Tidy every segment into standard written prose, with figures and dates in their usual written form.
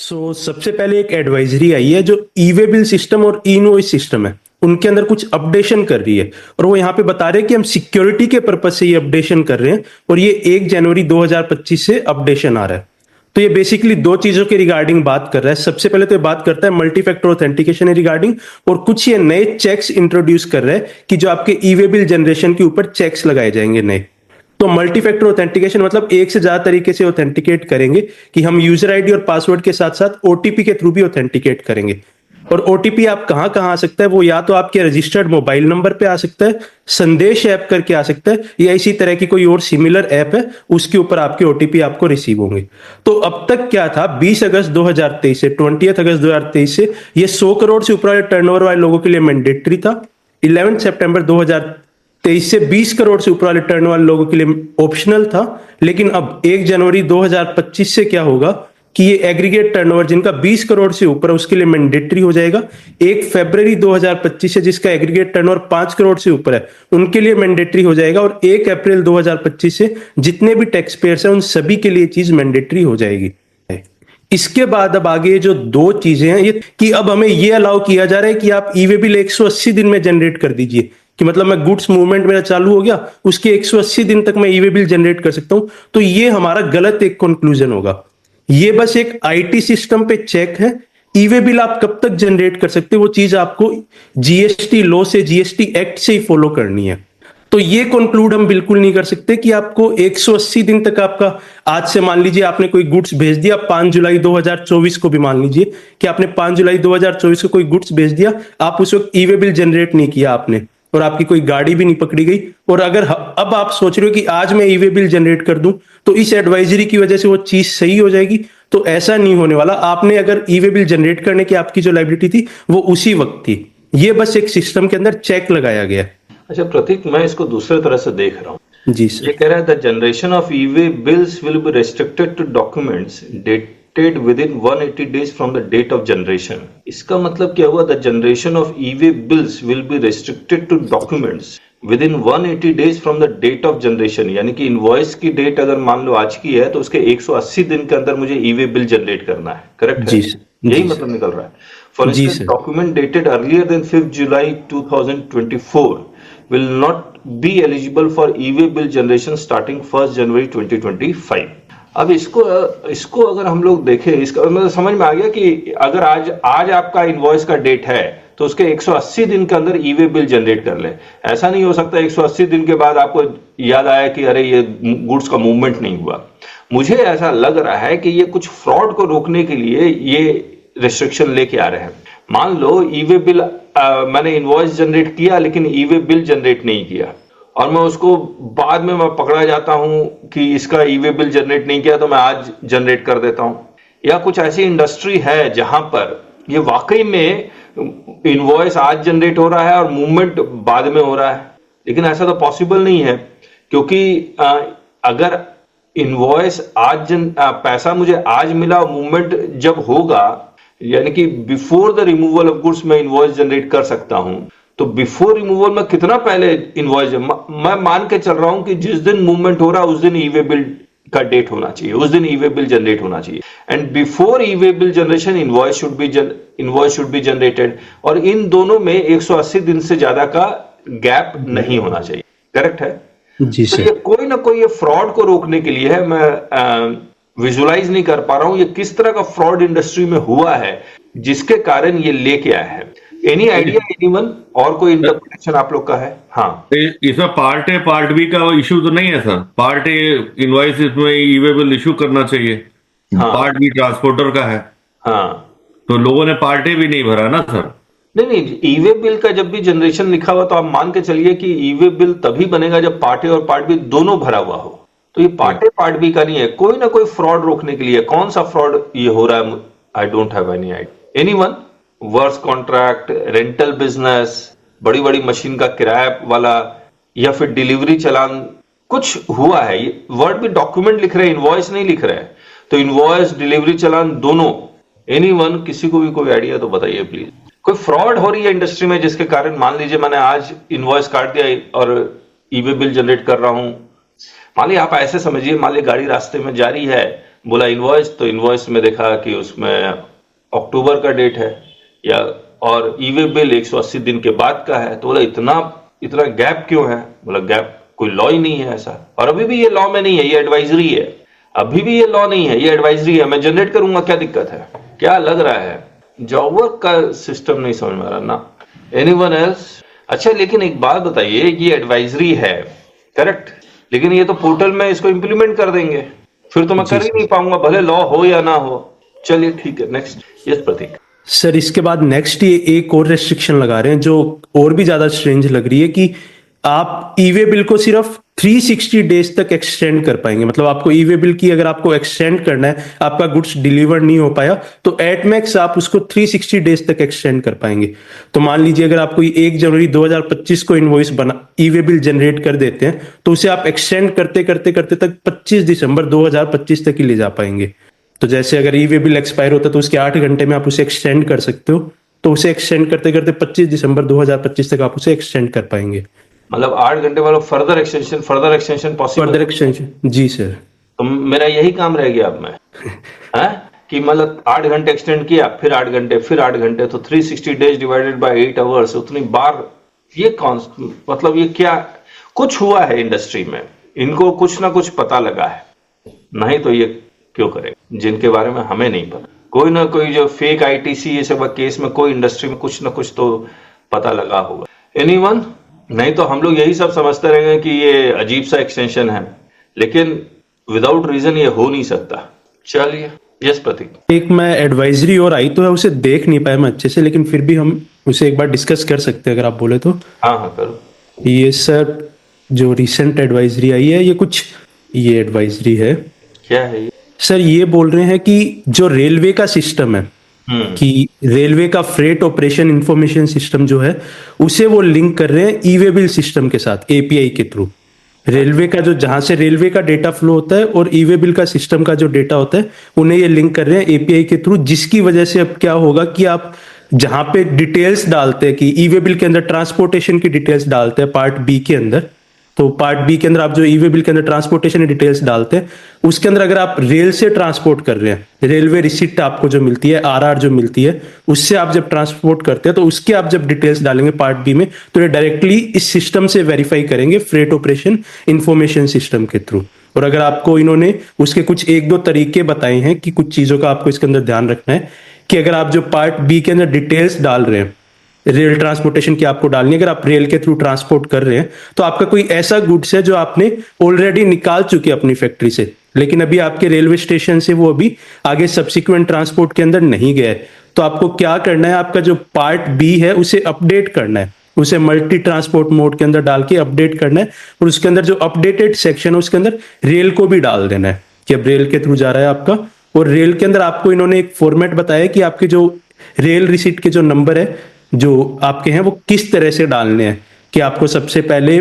सबसे पहले एक एडवाइजरी आई है जो ई वे बिल सिस्टम और ई इनवॉइस सिस्टम है उनके अंदर कुछ अपडेशन कर रही है और वो यहाँ पे बता रहे हैं कि हम सिक्योरिटी के पर्पज से ये अपडेशन कर रहे हैं और ये 1 जनवरी 2025 से अपडेशन आ रहा है। तो ये बेसिकली दो चीजों के रिगार्डिंग बात कर रहा है। सबसे पहले तो ये बात करता है मल्टी फैक्टर ऑथेंटिकेशन रिगार्डिंग और कुछ ये नए चेक्स इंट्रोड्यूस कर रहा है कि जो आपके ई वे बिल जनरेशन के ऊपर चेक्स लगाए जाएंगे नए। तो मल्टी फैक्टर ऑथेंटिकेशन मतलब एक से ज्यादा तरीके से ऑथेंटिकेट करेंगे कि हम यूजर आईडी और पासवर्ड के साथ साथ ओटीपी के थ्रू भी ऑथेंटिकेट करेंगे। और ओटीपी आप कहां कहां आ सकता है, वो या तो आपके रजिस्टर्ड मोबाइल नंबर पे आ सकता है, संदेश ऐप करके आ सकता है, या इसी तरह की कोई और सिमिलर ऐप है उसके ऊपर आपके ओटीपी आपको रिसीव होंगे। तो अब तक क्या था, 20 अगस्त 2023 से 20 अगस्त 2023 से ये 100 करोड़ से ऊपर वाले टर्नओवर वाले लोगों के लिए मैंडेटरी था। 11 सितंबर 2023 से 20 करोड़ से ऊपर वाले टर्न वाले लोगों के लिए ऑप्शनल था। लेकिन अब 1 जनवरी 2025 से क्या होगा कि ये एग्रीगेट टर्नओवर जिनका 20 करोड़ से ऊपर है उसके लिए मैंडेटरी हो जाएगा। 1 फरवरी 2025 से जिसका एग्रीगेट टर्नओवर 5 करोड़ से ऊपर है उनके लिए मैंडेटरी हो जाएगा और 1 अप्रैल 2025 से जितने भी टैक्स पेयर्स हैं उन सभी के लिए चीज मैंडेटरी हो जाएगी। इसके बाद अब आगे जो दो चीजें हैं ये कि अब हमें ये अलाउ किया जा रहा है कि आप ई वे बिल 180 दिन में जनरेट कर दीजिए कि मतलब मैं गुड्स मूवमेंट मेरा चालू हो गया उसके 180 दिन तक मैं ई वे बिल जनरेट कर सकता हूं। तो ये हमारा गलत एक कंक्लूजन होगा। ये बस एक आईटी सिस्टम पे चेक है। ई वे बिल आप कब तक जनरेट कर सकते हो वो चीज आपको जीएसटी लॉ से, जीएसटी एक्ट से ही फॉलो करनी है। तो ये कंक्लूड हम बिल्कुल नहीं कर सकते कि आपको 180 दिन तक आपका, आज से मान लीजिए आपने कोई गुड्स भेज दिया 5 जुलाई 2024 को भी मान लीजिए कि आपने 5 जुलाई 2024 को कोई गुड्स भेज दिया, आप उस वक्त ई वे बिल जनरेट नहीं किया आपने और आपकी कोई गाड़ी भी नहीं पकड़ी गई और अगर अब आप सोच रहे हो कि आज मैं ई वे बिल जनरेट कर दूं तो इस एडवाइजरी की वजह से वो चीज सही हो जाएगी, तो ऐसा नहीं होने वाला। आपने अगर ई वे बिल जनरेट करने की आपकी जो लायबिलिटी थी वो उसी वक्त थी। ये बस एक सिस्टम के अंदर चेक लगाया गया। अच्छा प्रतीक, मैं इसको दूसरे तरह से देख रहा हूँ। जी सर। ये कह रहा है the generation of e way bills will be restricted to documents dated within 180 days from the date of generation. इसका मतलब क्या हुआ? The generation of e way bills will be restricted to documents within 180 days from the date of generation. यानी कि invoice की date अगर मान लो आज की है तो उसके 180 दिन के अंदर मुझे ई वे बिल जनरेट करना है, करेक्ट है? यही मतलब निकल रहा है। For instance, document dated earlier than 5 July 2024 will not be eligible for e-way bill generation starting 1st January 2025। अब इसको अगर हम लोग देखें, इसका मतलब समझ में आ गया कि अगर आज आपका इनवॉइस का डेट है तो उसके 180 दिन के अंदर ई-वे बिल जनरेट कर ले। ऐसा नहीं हो सकता 180 दिन के बाद आपको याद आया कि अरे ये गुड्स का मूवमेंट नहीं हुआ। मुझे ऐसा लग रहा है कि ये कुछ फ्रॉड को रोकने के लिए ये रिस्ट्रिक्शन लेके आ रहे हैं। मान लो ई-वे बिल मैंने इनवॉइस जनरेट किया लेकिन ई-वे बिल जनरेट नहीं किया और मैं उसको बाद में मैं पकड़ा जाता हूं कि इसका ई-वे बिल जनरेट नहीं किया तो मैं आज जनरेट कर देता हूं। या कुछ ऐसी इंडस्ट्री है जहां पर ये वाकई में इनवॉइस आज जनरेट हो रहा है और मूवमेंट बाद में हो रहा है, लेकिन ऐसा तो पॉसिबल नहीं है क्योंकि अगर इनवॉइस पैसा मुझे आज मिला और मूवमेंट जब होगा, यानी कि before the removal of goods मैं इनवॉइस जनरेट कर सकता हूं। तो बिफोर रिमूवल में कितना पहले इनवॉइस, मैं मान के चल रहा हूं कि जिस दिन मूवमेंट हो रहा है उस दिन ई वे बिल का डेट होना चाहिए, उस दिन ई वे बिल जनरेट होना चाहिए। And before E way bill generation invoice should be generated. और इन दोनों में 180 दिन से ज्यादा का गैप नहीं होना चाहिए, करेक्ट है? जी सर। तो ये कोई ना कोई ये फ्रॉड को रोकने के लिए है। मैं विजुलाइज नहीं कर पा रहा हूं ये किस तरह का फ्रॉड इंडस्ट्री में हुआ है जिसके कारण ये लेके आया है। Any idea, anyone? और कोई इंटरप्रिटेशन आप लोग का है? हाँ, इसमें पार्ट ए पार्ट बी का इशू तो नहीं है सर। पार्ट ए इनवॉइस में ई वे बिल इशू करना चाहिए, हाँ। पार्ट बी ट्रांसपोर्टर का है, हाँ, तो लोगों ने पार्ट ए भी नहीं भरा ना सर। नहीं, ई वे बिल का जब भी जनरेशन लिखा हुआ तो आप मान के चलिए कि ई वे बिल तभी बनेगा जब पार्ट ए और पार्ट बी दोनों भरा हुआ हो। तो ये पार्ट ए पार्ट बी का नहीं है, कोई ना कोई फ्रॉड रोकने के लिए। कौन सा फ्रॉड ये हो रहा है? I don't have any idea. Anyone? वर्स कॉन्ट्रैक्ट, रेंटल बिजनेस, बड़ी बड़ी मशीन का किराया वाला, या फिर डिलीवरी चालान, कुछ हुआ है? ये वर्ड भी डॉक्यूमेंट लिख रहे हैं, इनवॉइस नहीं लिख रहे हैं। तो इनवॉइस, डिलीवरी चालान दोनों। एनीवन? किसी को भी कोई आइडिया तो बताइए प्लीज। कोई फ्रॉड हो रही है इंडस्ट्री में जिसके कारण मान लीजिए मैंने आज इनवॉइस काट दिया और ई वे बिल जनरेट कर रहा हूं। मान लीजिए आप ऐसे समझिए, मान लीजिए गाड़ी रास्ते में जा रही है बोला इनवॉइस, तो इनवॉइस में देखा कि उसमें अक्टूबर का डेट है या और ई वे बिल 180 दिन के बाद का है। तो बोला इतना इतना गैप क्यों है? बोला गैप कोई लॉ ही नहीं है ऐसा, और अभी भी ये लॉ में नहीं है, ये एडवाइजरी है। अभी भी ये लॉ नहीं है, ये एडवाइजरी है। मैं जनरेट करूंगा, क्या दिक्कत है? क्या लग रहा है? जॉब वर्क का सिस्टम नहीं समझ में आ रहा ना। Anyone else? अच्छा, लेकिन एक बात बताइए, ये एडवाइजरी है करेक्ट, लेकिन ये तो पोर्टल में इसको इंप्लीमेंट कर देंगे, फिर तो मैं कर ही नहीं पाऊंगा, भले लॉ हो या ना हो। चलिए ठीक है, नेक्स्ट। यस प्रतीक। सर इसके बाद नेक्स्ट ये एक और रेस्ट्रिक्शन लगा रहे हैं जो और भी ज्यादा स्ट्रेंज लग रही है कि आप ई वे बिल को सिर्फ 360 डेज तक एक्सटेंड कर पाएंगे। मतलब आपको ई वे बिल की अगर आपको एक्सटेंड करना है, आपका गुड्स डिलीवर नहीं हो पाया, तो एट मैक्स आप उसको 360 डेज तक एक्सटेंड कर पाएंगे। तो मान लीजिए अगर आपको 1 जनवरी 2025 को इनवॉइस बना ई वे बिल जनरेट कर देते हैं, तो उसे आप एक्सटेंड करते करते करते तक 25 दिसंबर 2025 तक ही ले जा पाएंगे। तो जैसे अगर ई वे बिल एक्सपायर होता है तो उसके 8 घंटे में आप उसे एक्सटेंड कर सकते हो, तो उसे एक्सटेंड करते करते 25 दिसंबर 2025 तक आप उसे एक्सटेंड कर पाएंगे। मतलब 8 घंटे वाला further extension possible? Further extension, जी सर। तो मेरा यही काम रह गया अब मैं है कि मतलब 8 घंटे एक्सटेंड किया, फिर 8 घंटे, फिर 8 घंटे, तो 360 डेज डिवाइडेड बाय 8 आवर्स, उतनी बार। ये कौन, मतलब ये क्या कुछ हुआ है इंडस्ट्री में? इनको कुछ ना कुछ पता लगा है, नहीं तो ये क्यों करेगा जिनके बारे में हमें नहीं पता। कोई ना कोई जो फेक आईटीसी ये सब केस में कोई इंडस्ट्री में कुछ ना कुछ तो पता लगा होगा। एनीवन? नहीं तो हम लोग यही सब समझते रहेंगे कि ये अजीब सा एक्सटेंशन है, लेकिन विदाउट रीजन ये हो नहीं सकता। चलिए। यस प्रतीक। एक मैं एडवाइजरी और आई तो है, उसे देख नहीं पाया मैं अच्छे से, लेकिन फिर भी हम उसे एक बार डिस्कस कर सकते हैं अगर आप बोले तो। हाँ हाँ करो। ये सर जो रिसेंट एडवाइजरी आई है, ये कुछ ये एडवाइजरी है क्या है ये? सर। ये बोल रहे हैं कि जो रेलवे का सिस्टम है, कि रेलवे का फ्रेट ऑपरेशन इंफॉर्मेशन सिस्टम जो है, उसे वो लिंक कर रहे हैं ई वे बिल सिस्टम के साथ एपीआई के थ्रू। रेलवे का जो जहां से रेलवे का डेटा फ्लो होता है और ई वे बिल का सिस्टम का जो डेटा होता है, उन्हें ये लिंक कर रहे हैं एपीआई के थ्रू, जिसकी वजह से अब क्या होगा कि आप जहां पे डिटेल्स डालते हैं कि ई वे बिल के अंदर ट्रांसपोर्टेशन की डिटेल्स डालते हैं पार्ट बी के अंदर, तो पार्ट बी के अंदर आप जो ई वे बिल के अंदर ट्रांसपोर्टेशन डिटेल्स डालते हैं, उसके अंदर अगर आप रेल से ट्रांसपोर्ट कर रहे हैं, रेलवे रिसिप्ट आपको जो मिलती है, आरआर जो मिलती है, उससे आप जब ट्रांसपोर्ट करते हैं, तो उसके आप जब डिटेल्स डालेंगे पार्ट बी में, तो ये डायरेक्टली इस सिस्टम से वेरीफाई करेंगे फ्रेट ऑपरेशन इंफॉर्मेशन सिस्टम के थ्रू। और अगर आपको इन्होंने उसके कुछ 1-2 तरीके बताए हैं कि कुछ चीजों का आपको इसके अंदर ध्यान रखना है, कि अगर आप जो पार्ट बी के अंदर डिटेल्स डाल रहे हैं, रेल ट्रांसपोर्टेशन की आपको डालनी है, अगर आप रेल के थ्रू ट्रांसपोर्ट कर रहे हैं, तो आपका कोई ऐसा गुड्स है जो आपने ऑलरेडी निकाल चुके अपनी फैक्ट्री से, लेकिन अभी आपके रेलवे स्टेशन से वो अभी आगे सब्सिक्वेंट ट्रांसपोर्ट के अंदर नहीं गया है, तो आपको क्या करना है, आपका जो पार्ट बी है उसे अपडेट करना है, उसे मल्टी ट्रांसपोर्ट मोड के अंदर डाल के अपडेट करना है, और उसके अंदर जो अपडेटेड सेक्शन है उसके अंदर रेल को भी डाल देना है कि अब रेल के थ्रू जा रहा है आपका। और रेल के अंदर आपको इन्होंने एक फॉर्मेट बताया कि आपके जो रेल रिसीट के जो नंबर है जो आपके हैं, वो किस तरह से डालने हैं, कि आपको सबसे पहले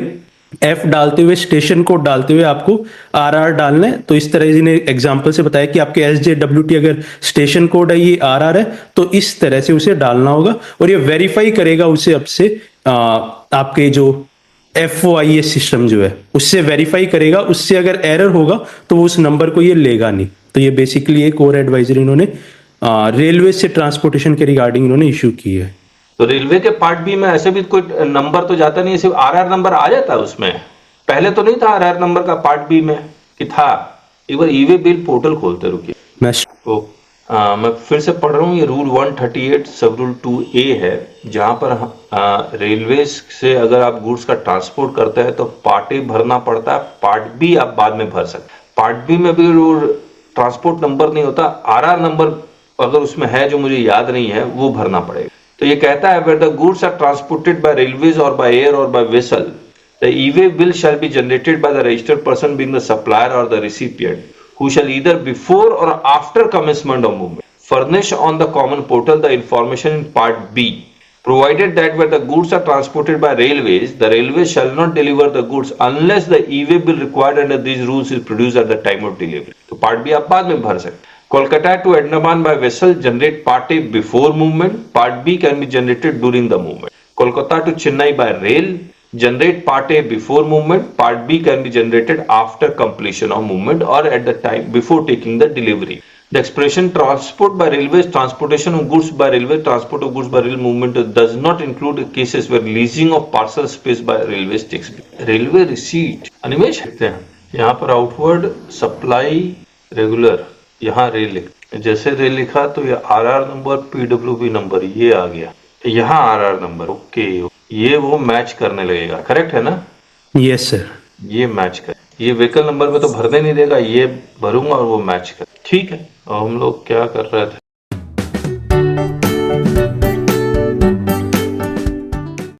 एफ डालते हुए, स्टेशन कोड डालते हुए आपको आरआर डालना है। तो इस तरह ने एग्जांपल से बताया कि आपके SJWT अगर स्टेशन कोड है, ये आरआर है, तो इस तरह से उसे डालना होगा, और ये वेरीफाई करेगा उसे अब से आपके जो FOIS सिस्टम जो है उससे वेरीफाई करेगा। उससे अगर एरर होगा तो वो उस नंबर को ये लेगा नहीं। तो ये बेसिकली एक और एडवाइजरी इन्होंने रेलवे से ट्रांसपोर्टेशन के रिगार्डिंग इन्होंने इशू की है। तो रेलवे के पार्ट बी में ऐसे भी कोई नंबर तो जाता नहीं है, सिर्फ आरआर नंबर आ जाता है उसमें। पहले तो नहीं था आरआर नंबर का पार्ट बी में, कि था? एक बार ईवे बिल पोर्टल खोलते रुकिए। मैं फिर से पढ़ रहा हूँ, ये रूल 138 सब रूल 2A है, जहां पर रेलवे से अगर आप गुड्स का ट्रांसपोर्ट करते हैं तो पार्ट ए भरना पड़ता है, पार्ट बी आप बाद में भर सकते हैं। पार्ट बी में भी ट्रांसपोर्ट नंबर नहीं होता, आरआर नंबर अगर उसमें है जो मुझे याद नहीं है, वो भरना पड़ेगा। तो ये कहता है where the goods are transported by railways or by air or by vessel, the e-way bill shall be generated by the registered person being the supplier or the recipient, who shall either before or after commencement of movement furnish on the common portal the information in part B, provided that where the goods are transported by railways, the railways shall not deliver the goods unless the e-way bill required under these rules is produced at the time of delivery. तो part B आप बाद में भर सकते। Kolkata to Andaman by vessel generate part A before movement. Part B can be generated during the movement. Kolkata to Chennai by rail Generate part A before movement, part B can be generated after completion of movement or at the time before taking the delivery. The expression transport by railway is transportation of goods by railway, transport of goods by rail movement does not include cases where leasing of parcel space by railways takes place. Railway receipt, Animesh लिखते हैं यहाँ पर outward supply regular, यहाँ rail जैसे rail लिखा तो ये RR number पीडब्ल्यूबी number ये आ गया, यहाँ आरआर नंबर ओके, ये वो मैच करने लगेगा, करेक्ट है ना? Yes sir. ये मैच कर, ये व्हीकल नंबर में तो भरने नहीं देगा, ये भरूंगा और वो मैच कर, ठीक है। और हम लोग क्या कर रहे थे,